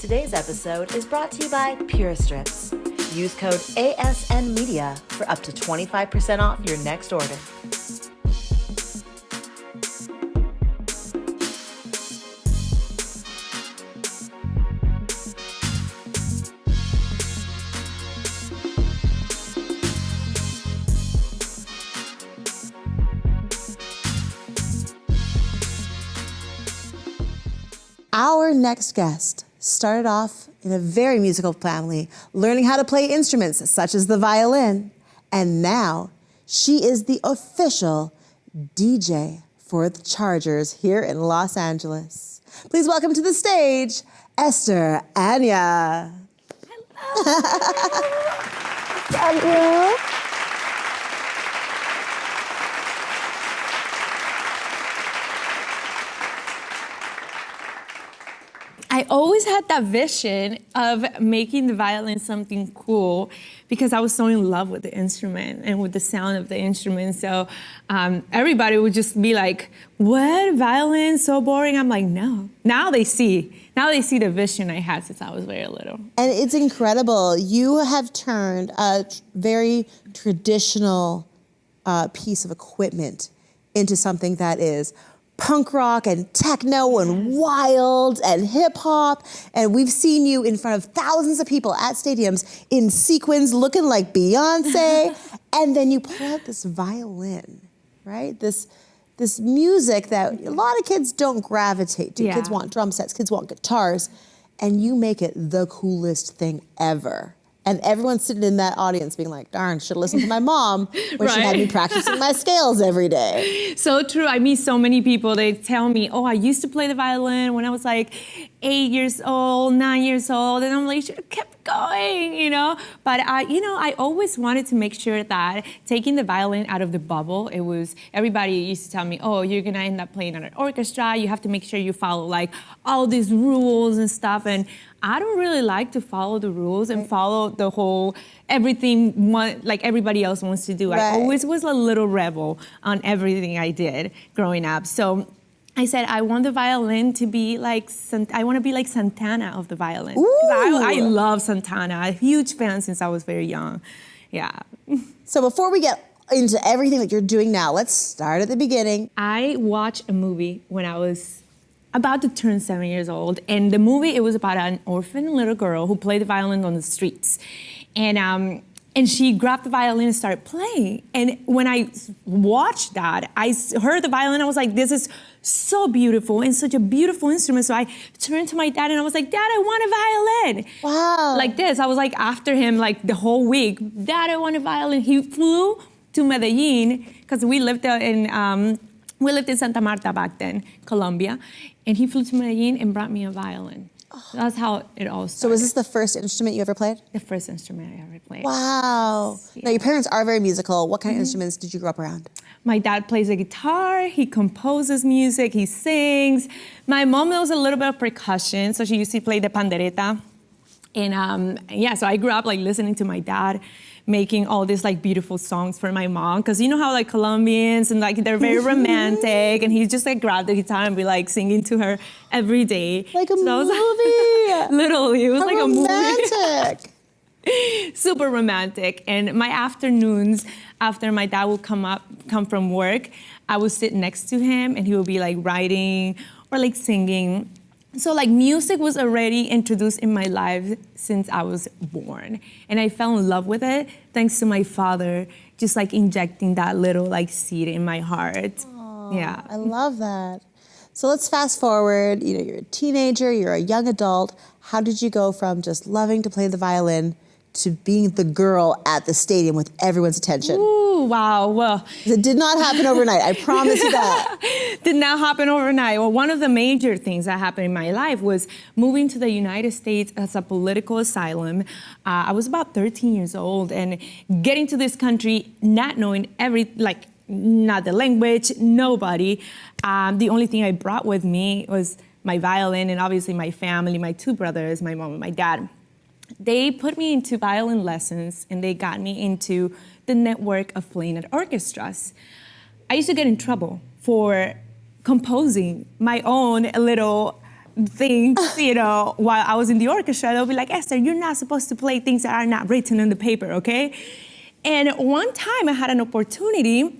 Today's episode is brought to you by Pure Strips. Use code ASN Media for up to 25% off your next order. Our next guest started off in a very musical family, learning how to play instruments such as the violin, and now she is the official DJ for the Chargers here in Los Angeles. Please welcome to the stage, Esther, Anaya. Hello. I always had that vision of making the violin something cool because I was so in love with the instrument and with the sound of the instrument. So everybody would just be like, what, violin, so boring? I'm like, no. Now they see the vision I had since I was very little. And it's incredible. You have turned a very traditional piece of equipment into something that is punk rock and techno and wild and hip hop. And we've seen you in front of thousands of people at stadiums in sequins looking like Beyonce. And then you pull out this violin, right? This music that a lot of kids don't gravitate to. Yeah. Kids want drum sets, kids want guitars. And you make it the coolest thing ever. And everyone's sitting in that audience being like, darn, should have listened to my mom when she had me practicing my scales every day. So true. I meet so many people, they tell me, oh, I used to play the violin when I was like 8 years old, 9 years old. And I'm like, should have kept going, you know? But I always wanted to make sure that taking the violin out of the bubble, everybody used to tell me, oh, you're gonna end up playing in an orchestra. You have to make sure you follow like all these rules and stuff. And I don't really like to follow the rules and follow the whole everything like everybody else wants to do. Right. I always was a little rebel on everything I did growing up. So I said, I want the violin to be like, I want to be like Santana of the violin. I love Santana. I'm a huge fan since I was very young. Yeah. So before we get into everything that you're doing now, let's start at the beginning. I watched a movie when I was about to turn 7 years old. And the movie, it was about an orphan little girl who played the violin on the streets. And she grabbed the violin and started playing. And when I watched that, I heard the violin, I was like, this is so beautiful and such a beautiful instrument. So I turned to my dad and I was like, Dad, I want a violin. Wow. Like this, I was like after him like the whole week, Dad, I want a violin. He flew to Medellin, because we lived in Santa Marta back then, Colombia. And he flew to Medellin and brought me a violin. Oh. That's how it all started. So was this the first instrument you ever played? The first instrument I ever played. Wow. Yeah. Now your parents are very musical. What kind of instruments did you grow up around? My dad plays the guitar, he composes music, he sings. My mom knows a little bit of percussion, so she used to play the pandereta. And so I grew up like listening to my dad making all these like beautiful songs for my mom, because you know how like Colombians and like they're very romantic, and he just like grabbed the guitar and be like singing to her every day. Like a movie. Literally, it was like romantic. A movie. Super romantic. And my afternoons after my dad would come from work, I would sit next to him and he would be like writing or like singing. So like music was already introduced in my life since I was born. And I fell in love with it thanks to my father just like injecting that little like seed in my heart. Aww, yeah. I love that. So let's fast forward, you're a teenager, you're a young adult. How did you go from just loving to play the violin to being the girl at the stadium with everyone's attention? Ooh, wow, well. It did not happen overnight, I promise you that. Did not happen overnight. Well, one of the major things that happened in my life was moving to the United States as a political asylum. I was about 13 years old, and getting to this country, not knowing not the language, nobody. The only thing I brought with me was my violin and obviously my family, my two brothers, my mom and my dad. They put me into violin lessons and they got me into the network of playing at orchestras. I used to get in trouble for composing my own little things, while I was in the orchestra. They'll be like, Esther, you're not supposed to play things that are not written on the paper, okay? And one time I had an opportunity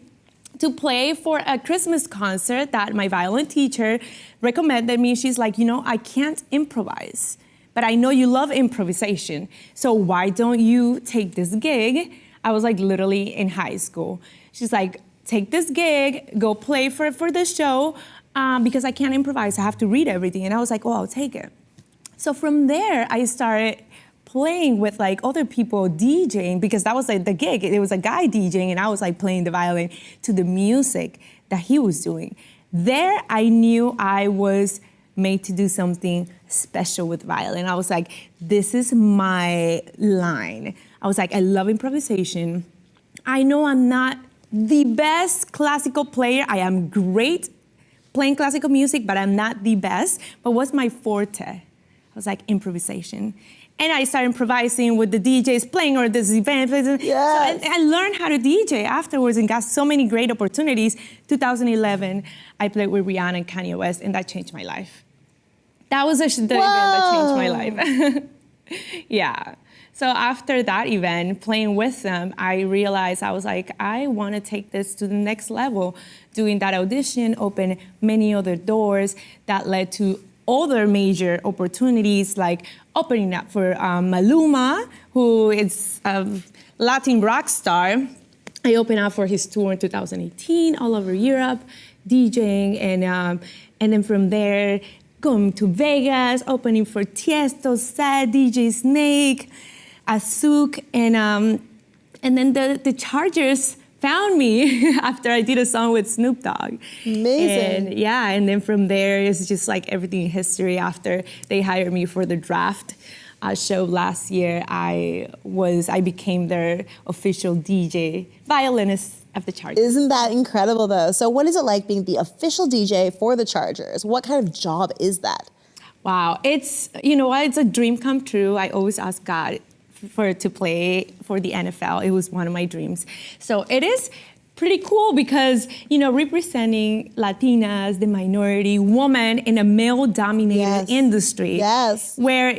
to play for a Christmas concert that my violin teacher recommended me. She's like, I can't improvise, but I know you love improvisation. So why don't you take this gig? I was like literally in high school. She's like, take this gig, go play for the show, because I can't improvise, I have to read everything. And I was like, I'll take it. So from there, I started playing with like other people DJing, because that was like the gig. It was a guy DJing and I was like playing the violin to the music that he was doing. There, I knew I was made to do something special with violin. I was like, this is my line. I was like, I love improvisation. I know I'm not the best classical player. I am great playing classical music, but I'm not the best. But what's my forte? I was like, improvisation. And I started improvising with the DJs playing or this event. Yes. So I learned how to DJ afterwards and got so many great opportunities. 2011, I played with Rihanna and Kanye West, and that changed my life. That was the event that changed my life. Yeah. So after that event, playing with them, I realized, I was like, I want to take this to the next level. Doing that audition opened many other doors that led to other major opportunities, like opening up for Maluma, who is a Latin rock star. I opened up for his tour in 2018 all over Europe, DJing, and then from there, going to Vegas, opening for Tiesto, Sad, DJ Snake, Azuk, and then the Chargers found me after I did a song with Snoop Dogg. Amazing. And then from there, it's just like everything in history. After they hired me for the draft show last year, I became their official DJ, violinist of the Chargers. Isn't that incredible though? So what is it like being the official DJ for the Chargers? What kind of job is that? Wow, it's a dream come true. I always ask God to play for the NFL. It was one of my dreams. So it is pretty cool because, representing Latinas, the minority, woman in a male-dominated industry. Yes. Where,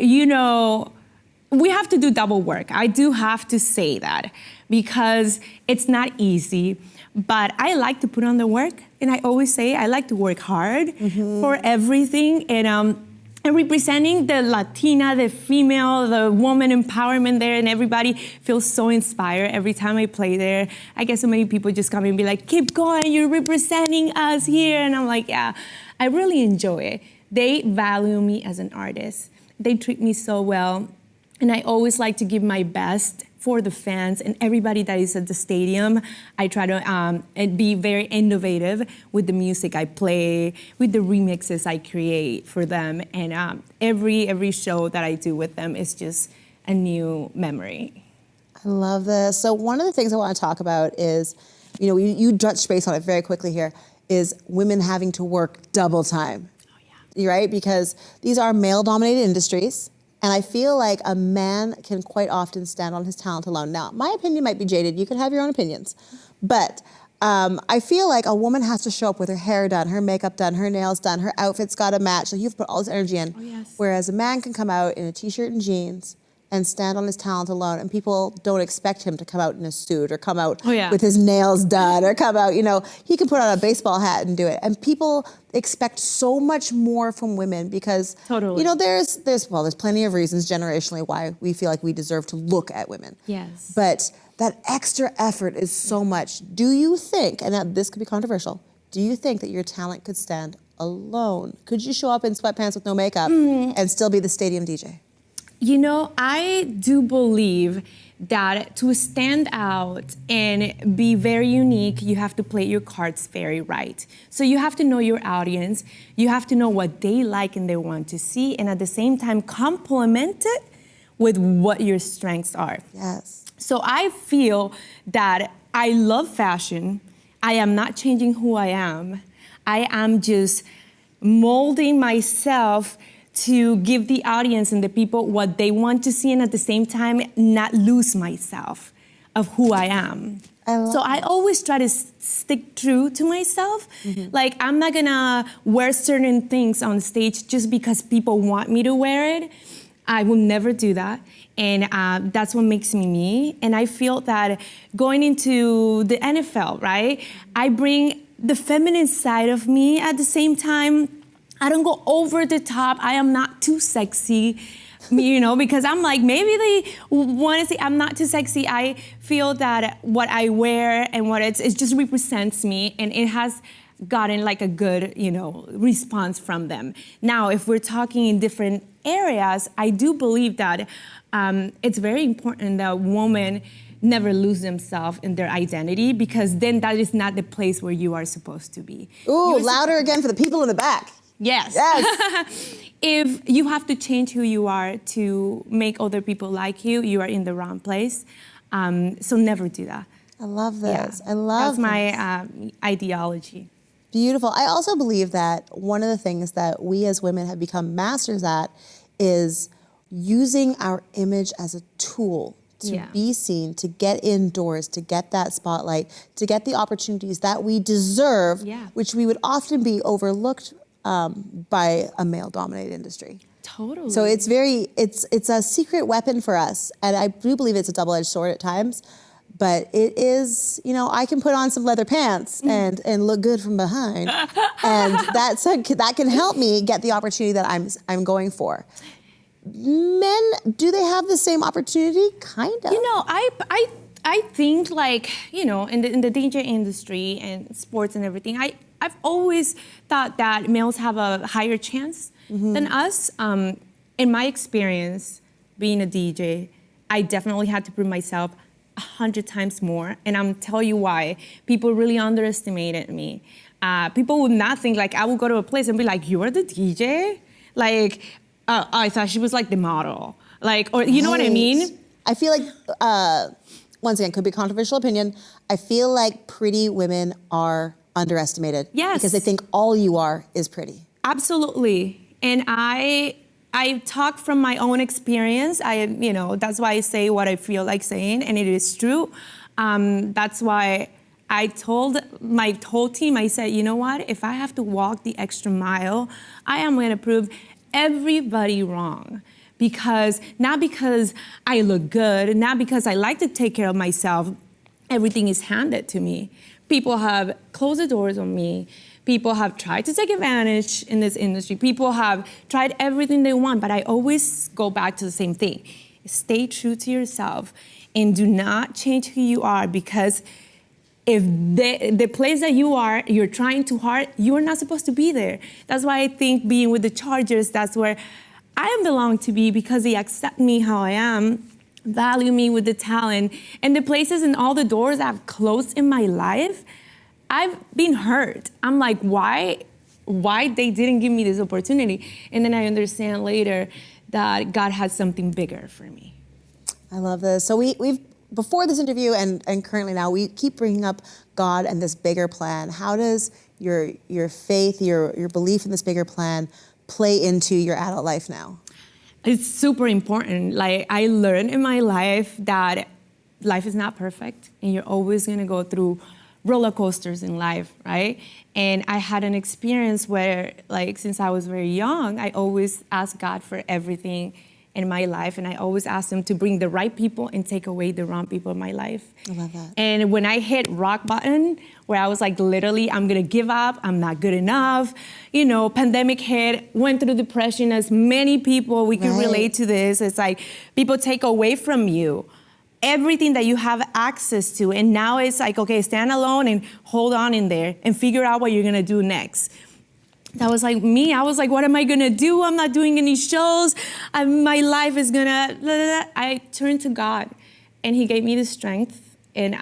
we have to do double work. I do have to say that because it's not easy, but I like to put on the work. And I always say I like to work hard for everything. And representing the Latina, the female, the woman empowerment there, and everybody feels so inspired every time I play there. I get so many people just come and be like, keep going, you're representing us here. And I'm like, yeah, I really enjoy it. They value me as an artist. They treat me so well. And I always like to give my best for the fans and everybody that is at the stadium. I try to be very innovative with the music I play, with the remixes I create for them. And every show that I do with them is just a new memory. I love this. So one of the things I want to talk about is, you touched base on it very quickly here, is women having to work double time. Oh, yeah. Right? Because these are male-dominated industries. And I feel like a man can quite often stand on his talent alone. Now, my opinion might be jaded. You can have your own opinions. But I feel like a woman has to show up with her hair done, her makeup done, her nails done, her outfit's got to match. So you've put all this energy in. Oh, yes. Whereas a man can come out in a t-shirt and jeans and stand on his talent alone, and people don't expect him to come out in a suit or come out with his nails done or come out, he can put on a baseball hat and do it. And people expect so much more from women because, there's plenty of reasons generationally why we feel like we deserve to look at women. Yes. But that extra effort is so much. Do you think, and this could be controversial, do you think that your talent could stand alone? Could you show up in sweatpants with no makeup and still be the stadium DJ? I do believe that to stand out and be very unique, you have to play your cards very right. So you have to know your audience, you have to know what they like and they want to see, and at the same time complement it with what your strengths are. Yes. So I feel that I love fashion. I am not changing who I am. I am just molding myself to give the audience and the people what they want to see, and at the same time, not lose myself. of who I am. I always try to stick true to myself. Like, I'm not gonna wear certain things on stage just because people want me to wear it. I will never do that. And that's what makes me me. And I feel that going into the NFL, right? I bring the feminine side of me at the same time. I don't go over the top. I am not too sexy. You know, because I'm like, maybe they want to say I'm not too sexy. I feel that what I wear and what it just represents me, and it has gotten like a good, you know, response from them. Now, if we're talking in different areas, I do believe that it's very important that women never lose themselves in their identity, because then that is not the place where you are supposed to be. Ooh, louder again for the people in the back. Yes. Yes. If you have to change who you are to make other people like you, you are in the wrong place. So never do that. I love this. Yeah. I love That's my ideology. Beautiful. I also believe that one of the things that we as women have become masters at is using our image as a tool to be seen, to get indoors, to get that spotlight, to get the opportunities that we deserve, which we would often be overlooked by a male-dominated industry. Totally. So it's a secret weapon for us, and I do believe it's a double-edged sword at times. But it is, you know, I can put on some leather pants and look good from behind, and that can help me get the opportunity that I'm going for. Men, do they have the same opportunity? Kind of. You know, I think, like, you know, in the DJ industry and sports and everything, I've always thought that males have a higher chance than us. In my experience, being a DJ, I definitely had to prove myself 100 times more, and I'm telling you why. People really underestimated me. People would not think, like, I would go to a place and be like, "You're the DJ?" Like, I thought she was like the model, like, or you know what I mean? I feel like, once again, could be a controversial opinion. I feel like pretty women are underestimated. Yes. Because they think all you are is pretty. Absolutely. And I talk from my own experience. You know, that's why I say what I feel like saying, and it is true. That's why I told my whole team, I said, you know what? If I have to walk the extra mile, I am going to prove everybody wrong. Not because I look good, not because I like to take care of myself, everything is handed to me. People have closed the doors on me. People have tried to take advantage in this industry. People have tried everything they want, but I always go back to the same thing. Stay true to yourself and do not change who you are, because if the place that you're trying too hard, you are not supposed to be there. That's why I think being with the Chargers, that's where I belong to be, because they accept me how I am, value me with the talent, and the places and all the doors I've closed in my life, I've been hurt. I'm like, why they didn't give me this opportunity? And then I understand later that God has something bigger for me. I love this. So we've before this interview and currently now, we keep bringing up God and this bigger plan. How does your faith, your belief in this bigger plan play into your adult life now? It's super important. Like, I learned in my life that life is not perfect, and you're always gonna go through roller coasters in life, right? And I had an experience where, like, since I was very young, I always asked God for everything in my life, and I always asked him to bring the right people and take away the wrong people in my life. I love that. And when I hit rock bottom, where I was like, literally, I'm gonna give up, I'm not good enough, you know, pandemic hit, went through depression, as many people, we can relate to this. It's like, people take away from you everything that you have access to, and now it's like, okay, stand alone and hold on in there and figure out what you're gonna do next. That was like me. I was like, what am I gonna do? I'm not doing any shows. My life is gonna, blah, blah, blah. I turned to God, and he gave me the strength, and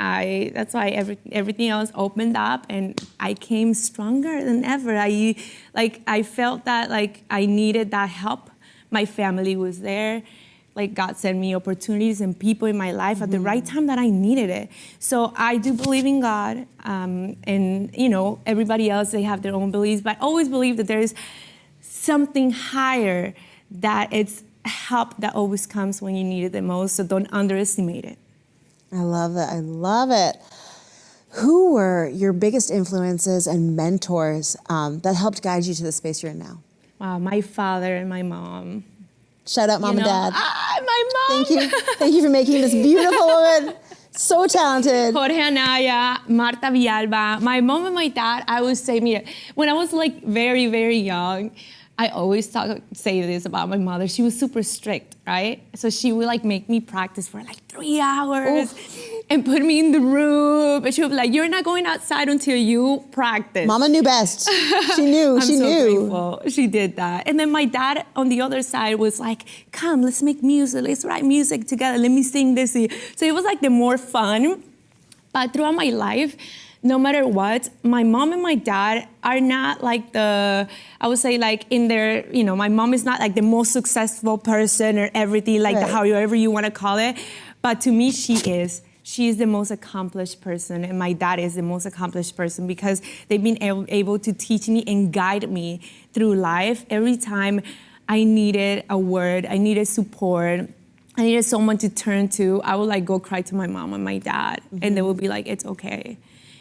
that's why everything else opened up, and I came stronger than ever. I felt that, like, I needed that help. My family was there. Like, God sent me opportunities and people in my life at the right time that I needed it. So I do believe in God, and, you know, everybody else, they have their own beliefs, but I always believe that there is something higher, that it's help that always comes when you need it the most, so don't underestimate it. I love it. I love it. Who were your biggest influences and mentors that helped guide you to the space you're in now? Wow, my father and my mom. Shout out mom and dad. My mom. Thank you. Thank you for making this beautiful woman so talented. Jorge Anaya, Marta Villalba. My mom and my dad, I would say, when I was like very, very young, I always say this about my mother. She was super strict, right? So she would like make me practice for like 3 hours and put me in the room. And she would be like, you're not going outside until you practice. Mama knew best. She knew. I'm so grateful she did that. And then my dad on the other side was like, come, let's make music. Let's write music together. Let me sing this. So it was like the more fun. But throughout my life, no matter what, my mom and my dad are not like I would say like in their, my mom is not like the most successful person or everything, like however you want to call it. But to me, she is. She is the most accomplished person, and my dad is the most accomplished person because they've been able to teach me and guide me through life. Every time I needed a word, I needed support, I needed someone to turn to, I would like go cry to my mom and my dad, and they would be like, it's okay.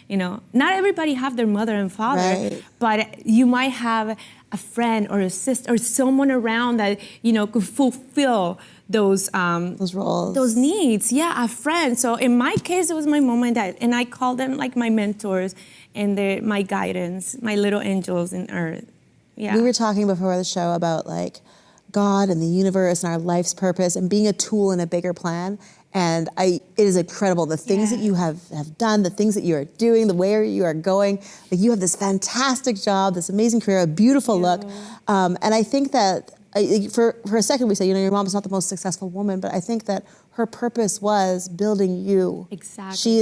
Not everybody have their mother and father, but you might have a friend or a sister or someone around that, could fulfill those roles, those needs. Yeah, a friend. So in my case, it was my mom and dad, and I call them like my mentors and they're my guidance, my little angels in earth. Yeah. We were talking before the show about like God and the universe and our life's purpose and being a tool in a bigger plan. And it is incredible, the things that you have done, the things that you are doing, the way you are going. Like you have this fantastic job, this amazing career, a beautiful look. And I think that for a second we say, your mom is not the most successful woman, but I think that her purpose was building you. Exactly. She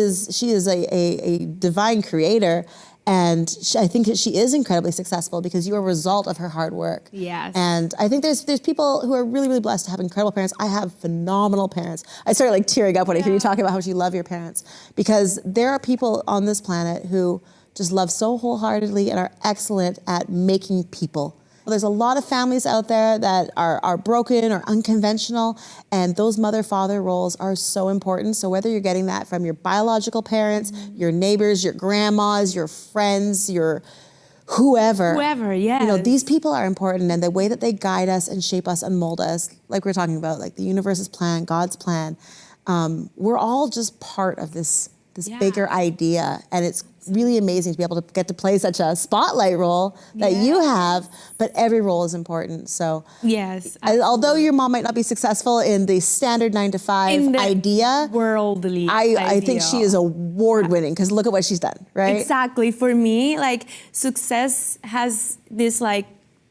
is a divine creator. And I think that she is incredibly successful because you are a result of her hard work. Yes. And I think there's people who are really, really blessed to have incredible parents. I have phenomenal parents. I started like tearing up when I hear you talking about how much you love your parents, because there are people on this planet who just love so wholeheartedly and are excellent at making people. There's a lot of families out there that are broken or unconventional, and those mother-father roles are so important. So whether you're getting that from your biological parents, your neighbors, your grandmas, your friends, your whoever, yes. These people are important, and the way that they guide us and shape us and mold us, like we're talking about, like the universe's plan, God's plan, we're all just part of this bigger idea, and it's really amazing to be able to get to play such a spotlight role that you have, but every role is important. So although your mom might not be successful in the standard 9-to-5 idea, worldly I think she is award-winning, because look at what she's done, right? Exactly. For me, like success has this like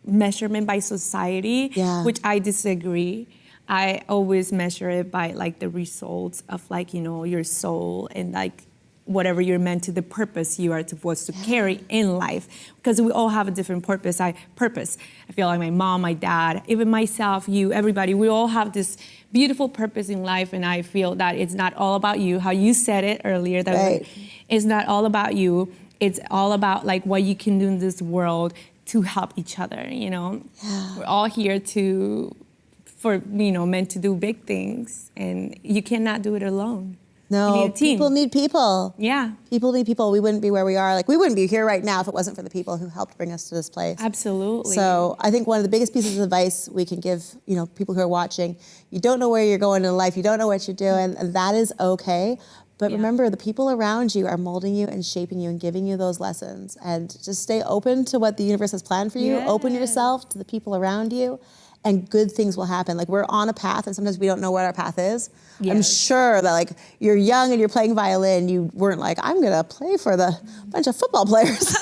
measurement by society, which I disagree. I always measure it by like the results of like, your soul and like whatever you're meant to, the purpose you are supposed to carry in life. Because we all have a different purpose. I feel like my mom, my dad, even myself, you, everybody, we all have this beautiful purpose in life. And I feel that it's not all about you, how you said it earlier, that it's not all about you. It's all about like what you can do in this world to help each other, We're all here meant to do big things, and you cannot do it alone. No, you need a team. People need people. Yeah. People need people. We wouldn't be where we are. Like, we wouldn't be here right now if it wasn't for the people who helped bring us to this place. Absolutely. So I think one of the biggest pieces of advice we can give, people who are watching, you don't know where you're going in life, you don't know what you're doing, and that is okay. But remember, the people around you are molding you and shaping you and giving you those lessons. And just stay open to what the universe has planned for you. Yes. Open yourself to the people around you, and good things will happen. Like, we're on a path, and sometimes we don't know what our path is. Yes. I'm sure that like you're young and you're playing violin, you weren't like, I'm gonna play for the bunch of football players.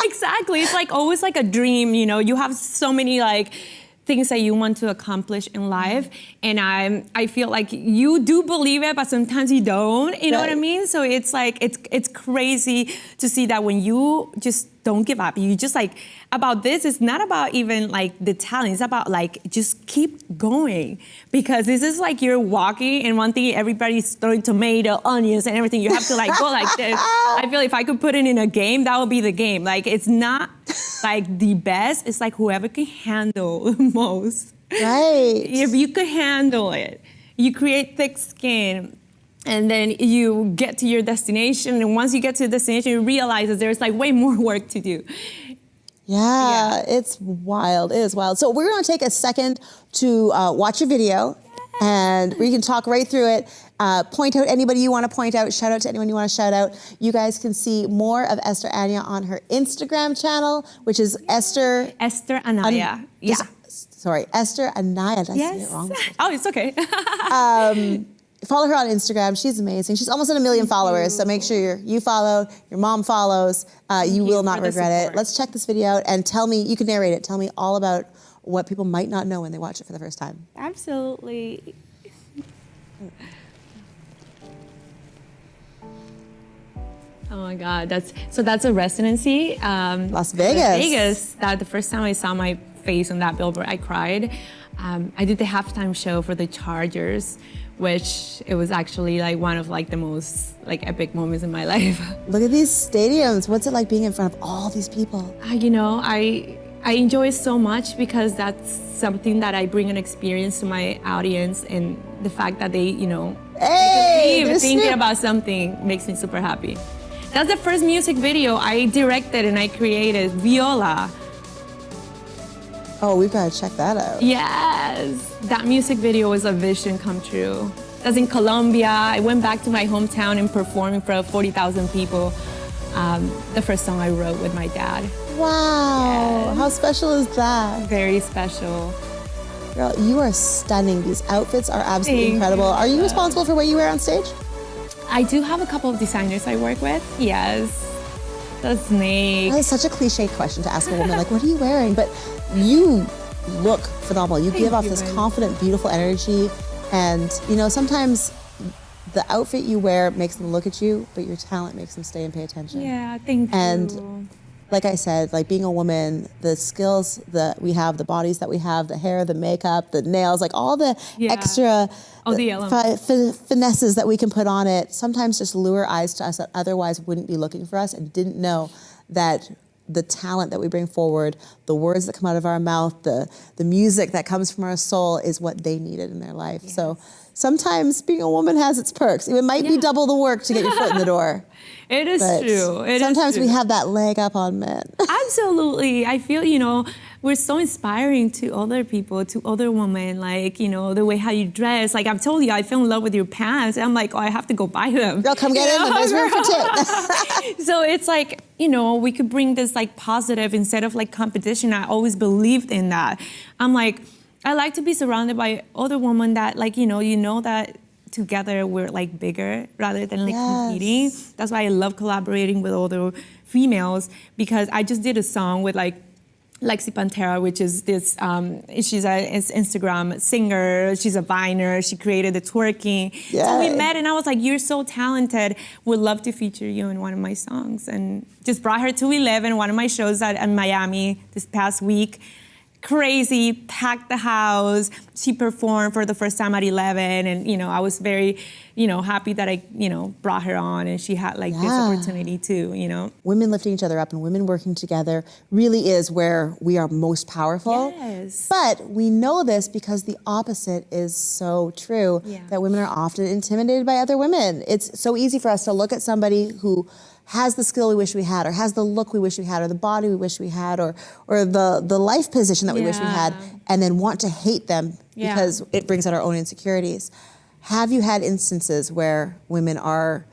Exactly. It's like always like a dream, you have so many like things that you want to accomplish in life. And I feel like you do believe it, but sometimes you don't, you know what I mean? So it's like, it's crazy to see that when you just don't give up, you just like, about this, it's not about even like the talent, it's about like, just keep going. Because this is like you're walking and one thing, everybody's throwing tomato, onions and everything. You have to like go like this. I feel if I could put it in a game, that would be the game. Like, it's not like the best, it's like whoever can handle the most. Right. If you could handle it, you create thick skin, and then you get to your destination, and once you get to the destination, you realize that there's like way more work to do. Yeah, it's wild. It is wild. So we're going to take a second to watch a video, and we can talk right through it. Point out anybody you want to point out. Shout out to anyone you want to shout out. You guys can see more of Esther Anaya on her Instagram channel, which is Esther. Esther Anaya. Sorry, Esther Anaya. Did I say it wrong? Oh, it's okay. Follow her on Instagram. She's amazing. She's almost at 1 million followers, so make sure you follow, your mom follows. You will not regret it. Let's check this video out and tell me, you can narrate it, tell me all about what people might not know when they watch it for the first time. Absolutely. Oh my God, that's a residency. Las Vegas. Las Vegas. That the first time I saw my face on that billboard, I cried. I did the halftime show for the Chargers, which it was actually like one of like the most like epic moments in my life. Look at these stadiums. What's it like being in front of all these people? You know, I enjoy it so much because that's something that I bring an experience to my audience, and the fact that they, you know, thinking Snoop. about something makes me super happy. That's the first music video I directed and I created, Viola. Oh, we've got to check that out. Yes, that music video was a vision come true. That's in Colombia. I went back to my hometown and performed in front of 40,000 people. The first song I wrote with my dad. Wow, Yes. how special is that? Very special. Girl, you are stunning. These outfits are absolutely Thank incredible. you. Are you responsible for what you wear on stage? I do have a couple of designers I work with. Yes, the snake. That is such a cliche question to ask a woman, like, what are you wearing? But you look phenomenal. You give off you, this babe. confident, beautiful energy. And, you know, sometimes the outfit you wear makes them look at you, but your talent makes them stay and pay attention. Yeah, thank you. And like I said, like being a woman, the skills that we have, the bodies that we have, the hair, the makeup, the nails, like all the extra All the elements. finesses that we can put on it, sometimes just lure eyes to us that otherwise wouldn't be looking for us and didn't know that the talent that we bring forward, the words that come out of our mouth, the music that comes from our soul is what they needed in their life. Yes. So sometimes being a woman has its perks. It might be double the work to get your foot in the door. It is But true. sometimes we have that leg up on men. Absolutely. I feel, you know, we're so inspiring to other people, to other women, like, you know, the way how you dress. Like I've told you, I fell in love with your pants. And I'm like, oh, I have to go buy them. Girl, come get in them. There's room for two. So it's like, you know, we could bring this like positive instead of like competition. I always believed in that. I'm like, I like to be surrounded by other women that like, you know that together we're like bigger rather than like competing. That's why I love collaborating with other females, because I just did a song with like Lexi Pantera, which is this, she's an Instagram singer, she's a viner, she created the twerking. So we met and I was like, you're so talented, would love to feature you in one of my songs. And just brought her to 11, one of my shows in Miami this past week. Crazy, packed the house. She performed for the first time at 11, and you know, I was very, you know, happy that I, you know, brought her on, and she had like this opportunity too, you know. Women lifting each other up and women working together really is where we are most powerful. Yes. But we know this because the opposite is so true, that women are often intimidated by other women. It's so easy for us to look at somebody who has the skill we wish we had, or has the look we wish we had, or the body we wish we had, or the life position that we wish we had, and then want to hate them because it brings out our own insecurities. Have you had instances where women are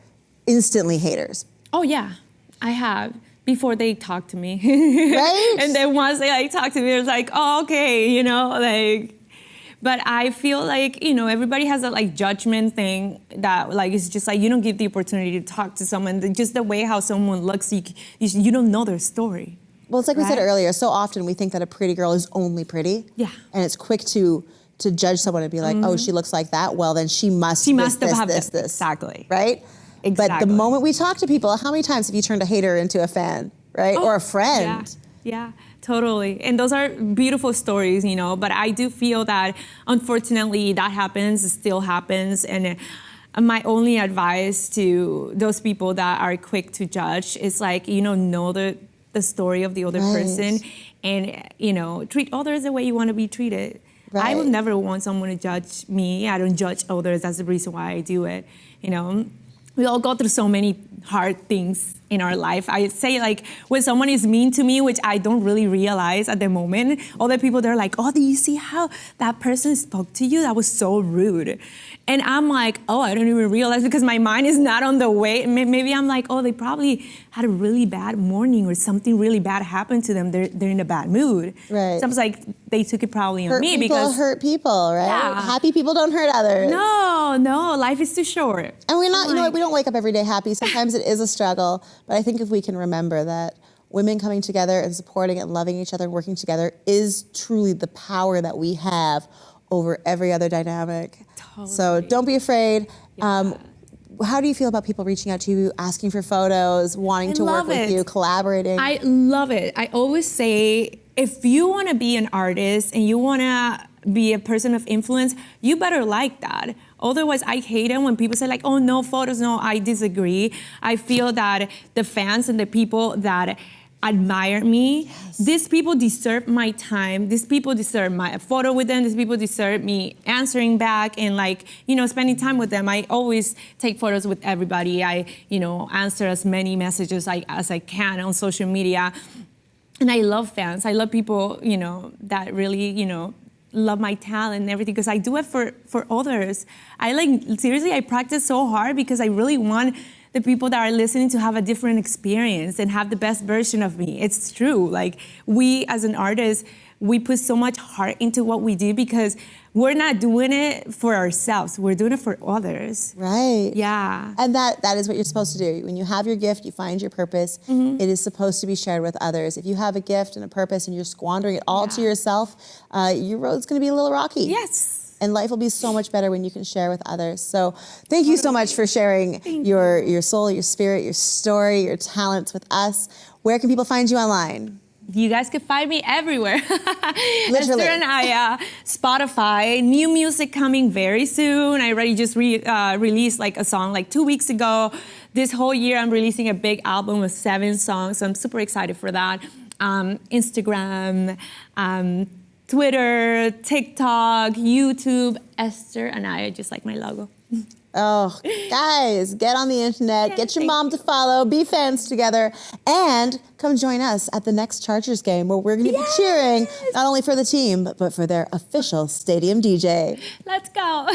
instantly haters? Oh yeah, I have. Before they talk to me. Right? And then once they like talk to me, it's like, oh, okay, you know, like. But I feel like, you know, everybody has that like judgment thing that like, it's just like, you don't give the opportunity to talk to someone. Just the way how someone looks, you don't know their story. Well, it's like we said earlier, so often we think that a pretty girl is only pretty. Yeah. And it's quick to judge someone and be like, oh, she looks like that. Well, then she must have this. Exactly. Right? Exactly. But the moment we talk to people, how many times have you turned a hater into a fan, right? Or a friend? Yeah, totally. And those are beautiful stories, you know, but I do feel that unfortunately that happens, it still happens. And my only advice to those people that are quick to judge is like, you know the story of the other person, and, you know, treat others the way you want to be treated. I would never want someone to judge me. I don't judge others. That's the reason why I do it. You know, we all go through so many hard things in our life. I say, like, when someone is mean to me, which I don't really realize at the moment, other people, they're like, oh, do you see how that person spoke to you? That was so rude. And I'm like, oh, I don't even realize, because my mind is not on the way. Maybe I'm like, oh, they probably had a really bad morning or something really bad happened to them. They're in a bad mood. Right. So I was like, they took it probably on me because hurt people, right? Yeah. Happy people don't hurt others. No, life is too short. And we're not, you know what, we don't wake up every day happy. Sometimes it is a struggle. But I think if we can remember that women coming together and supporting and loving each other, working together is truly the power that we have over every other dynamic. Totally. So don't be afraid. Yeah. How do you feel about people reaching out to you, asking for photos, wanting to work with you, collaborating? I love it. I always say, if you want to be an artist and you want to be a person of influence, you better like that. Otherwise, I hate it when people say, like, oh, no photos. No, I disagree. I feel that the fans and the people that admire me, these people deserve my time. These people deserve my photo with them. These people deserve me answering back and, like, you know, spending time with them. I always take photos with everybody. I, you know, answer as many messages as I can on social media. And I love fans. I love people, you know, that really, you know, love my talent and everything, because I do it for others. Seriously, I practice so hard because I really want the people that are listening to have a different experience and have the best version of me. It's true. Like, we as an artist, we put so much heart into what we do because we're not doing it for ourselves. We're doing it for others. Right. Yeah. And that is what you're supposed to do. When you have your gift, you find your purpose. It is supposed to be shared with others. If you have a gift and a purpose and you're squandering it all to yourself, your road's going to be a little rocky. Yes. And life will be so much better when you can share with others. So thank you so much for sharing your soul, your spirit, your story, your talents with us. Where can people find you online? You guys can find me everywhere. Literally. Esther Anaya, Spotify, new music coming very soon. I already just released like a song like 2 weeks ago. This whole year I'm releasing a big album with 7 songs, so I'm super excited for that. Instagram, Twitter, TikTok, YouTube, Esther Anaya, just like my logo. Oh, guys, get on the internet, get your mom to follow, be fans together, and come join us at the next Chargers game where we're going to be cheering not only for the team, but for their official stadium DJ. Let's go.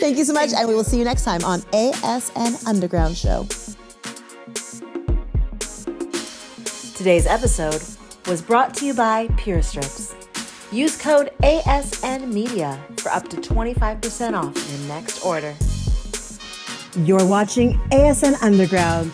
Thank you so much, and we will see you next time on ASN Underground Show. Today's episode was brought to you by Pure Strips. Use code ASN Media for up to 25% off your next order. You're watching ASN Underground.